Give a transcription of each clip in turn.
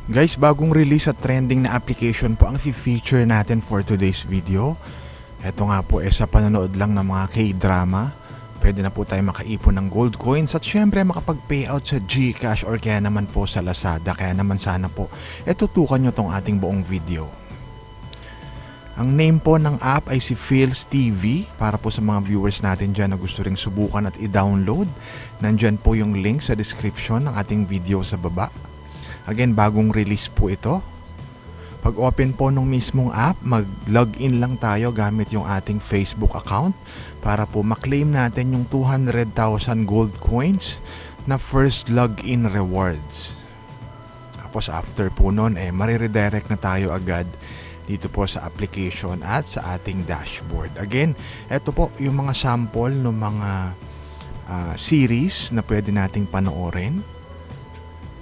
Guys, bagong release at trending na application po ang feature natin for today's video. Ito nga po sa panonood lang ng mga K-drama. Pwede na po tayo makaipon ng gold coins at syempre makapag-payout sa GCash or kaya naman po sa Lazada. Kaya naman sana po tutukan nyo tong ating buong video. Ang name po ng app ay si Phil's TV para po sa mga viewers natin dyan na gusto ring subukan at i-download. Nandyan po yung link sa description ng ating video sa baba. Again, bagong release po ito. Pag open po nung mismong app, mag-login lang tayo gamit yung ating Facebook account para po maklaim natin yung 200,000 gold coins na first login rewards. Tapos after po nun, mariredirect na tayo agad dito po sa application at sa ating dashboard. Again, ito po yung mga sample ng mga series na pwede nating panoorin.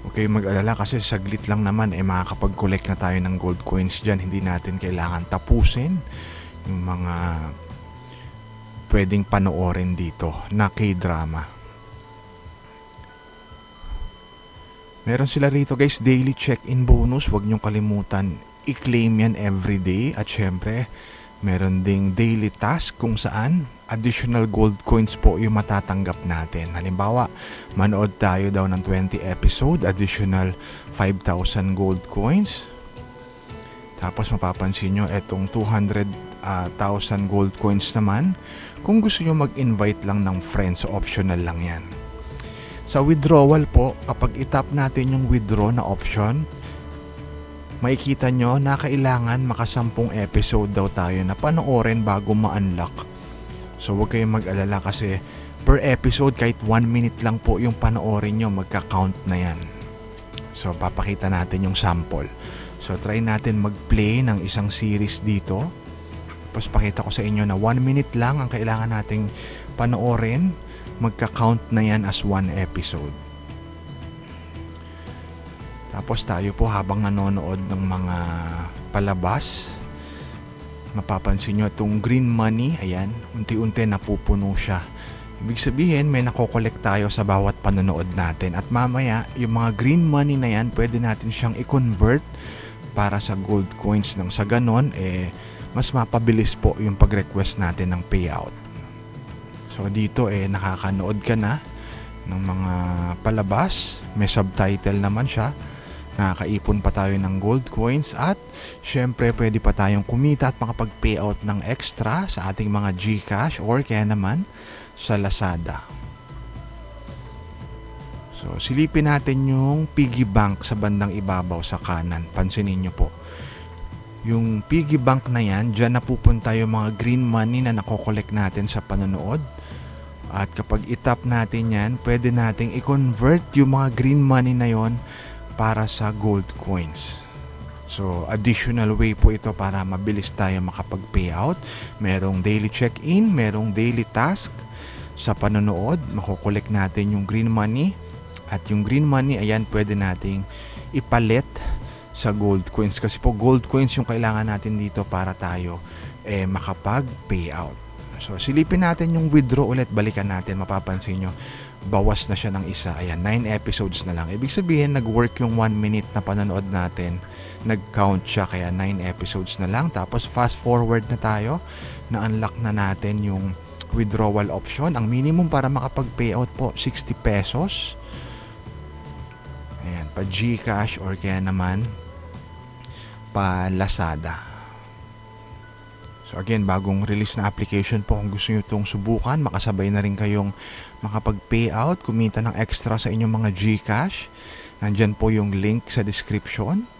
Okay, mag-alala kasi saglit lang naman makakapag-collect na tayo ng gold coins dyan. Hindi natin kailangan tapusin yung mga pwedeng panoorin dito na K-drama. Meron sila rito guys, daily check-in bonus. Huwag niyong kalimutan i-claim yan everyday. At syempre, meron ding daily task kung saan additional gold coins po yung matatanggap natin. Halimbawa, manood tayo daw ng 20 episode, additional 5,000 gold coins. Tapos mapapansin nyo, etong 200,000 gold coins naman, kung gusto nyo mag-invite lang ng friends, optional lang yan. Sa withdrawal po, kapag itap natin yung withdraw na option, makikita nyo na kailangan makasampung episode daw tayo na panoorin bago ma-unlock. So huwag kayong mag-alala kasi per episode kahit 1 minute lang po yung panoorin nyo, magka-count na yan. So papakita natin yung sample. So try natin mag-play ng isang series dito. Tapos pakita ko sa inyo na 1 minute lang ang kailangan nating panoorin, magka-count na yan as 1 episode. Tapos tayo po habang nanonood ng mga palabas, mapapansin nyo itong green money, ayan, unti-unti napupuno siya. Ibig sabihin may nakokolekt tayo sa bawat panonood natin. At mamaya, yung mga green money na yan, pwede natin siyang i-convert para sa gold coins nang sa ganon, mas mapabilis po yung pag-request natin ng payout. So dito nakakanood ka na ng mga palabas, may subtitle naman siya. Nakakaipon pa tayo ng gold coins at syempre pwede pa tayong kumita at makapag-payout ng extra sa ating mga GCash or kaya naman sa Lazada. So silipin natin yung piggy bank sa bandang ibabaw sa kanan. Pansinin nyo po. Yung piggy bank na yan, dyan napupunta yung mga green money na nakokolekt natin sa panonood. At kapag itap natin yan, pwede nating i-convert yung mga green money na yon para sa gold coins. So, additional way po ito para mabilis tayo makapag-payout. Merong daily check-in, merong daily task sa panonood. Makukolekt natin yung green money. At yung green money, ayan, pwede nating ipalit sa gold coins. Kasi po, gold coins yung kailangan natin dito para tayo makapag-payout. So, silipin natin yung withdraw ulit. Balikan natin, mapapansin nyo. Bawas na siya ng isa. Ayan, 9 episodes na lang. Ibig sabihin, nag-work yung 1 minute na panonood natin. Nag-count siya, kaya 9 episodes na lang. Tapos, fast forward na tayo. Na-unlock na natin yung withdrawal option. Ang minimum para makapag-payout po, 60 pesos. Ayan, pa GCash or kaya naman pa Lazada. So again, bagong release na application po. Kung gusto nyo itong subukan, makasabay na rin kayong makapag-payout, kumita ng extra sa inyong mga GCash. Nandyan po yung link sa description.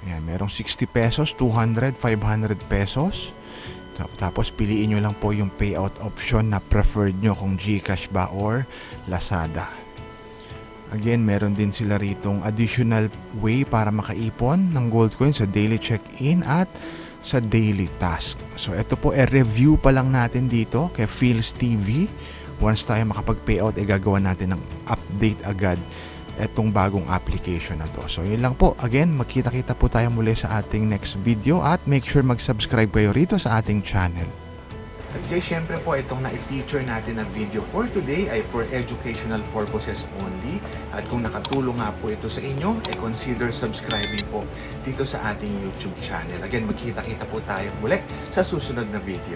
Ayan, merong 60 pesos, 200, 500 pesos. Tapos piliin nyo lang po yung payout option na preferred nyo kung GCash ba or Lazada. Again, meron din sila ritong additional way para makaipon ng gold coins sa daily check-in at sa daily task. So ito po review pa lang natin dito kay Phil's TV. Once tayo makapag-payout, gagawa natin ng update agad etong bagong application na to. So yun lang po. Again, magkita-kita po tayo muli sa ating next video at make sure mag-subscribe kayo rito sa ating channel. At guys, syempre po itong na-feature natin na video for today ay for educational purposes only. At kung nakatulong nga po ito sa inyo, consider subscribing po dito sa ating YouTube channel. Again, magkita-kita po tayo muli sa susunod na video.